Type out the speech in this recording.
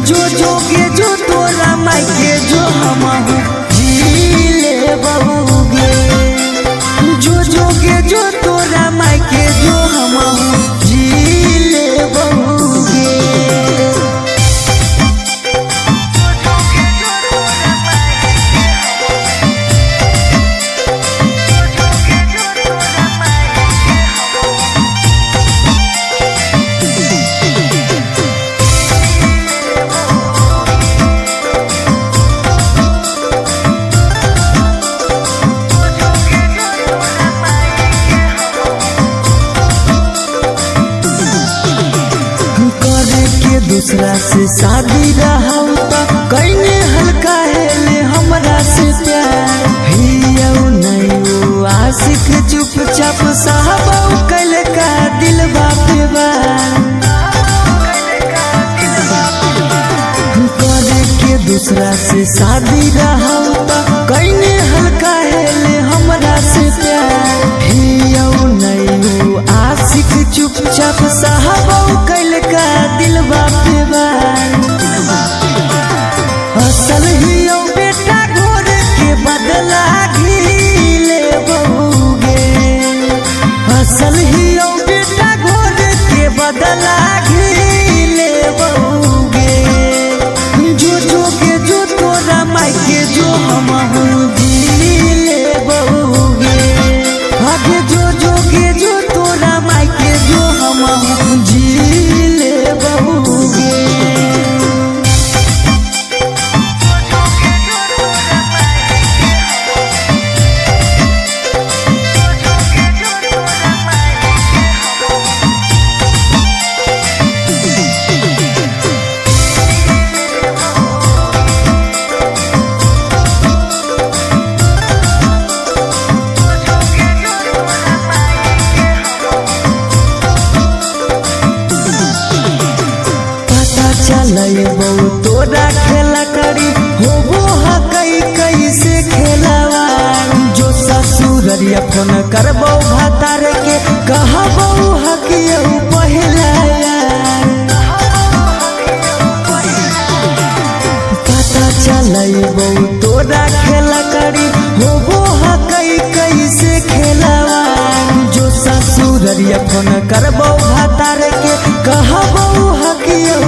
जो जोगे जो तोरा माई के जो हम झीले बहुगे जो जोगे जो तोरा माई के जो हम झीले बहुगे। दूसरा से शादी रहौ त कइने हल्का हेले हमरा से प्यार हियौ नहीं वो आशिक चुपचाप साहबौ कल का दिल बापे बार करे के दूसरा से शादी रहौ त कइने हल्का हेले हमरा से प्यार हियौ नहीं वो आशिक चुपचाप साहबौ कल का दिल बापे असल हियो बेटा घोर के बदला घीले बहुगे असल हियो बेटा घोर के बदला घीले बहुगे जो जोगे जो तोरा माई के जो हम झीले बहुगे आगे जो जोगे जो तोरा माई के जो हम झीले बहुगे। चलई बहु तोरा खेला करी हो कैसे खेलावा जो ससुररिया फोन करबो भातार के कहबो हकियो पहला पता चलई बहु तोरा खेला करी हो कैसे खेलावा जो ससुररिया फोन करबो भातार के कहबो हकियो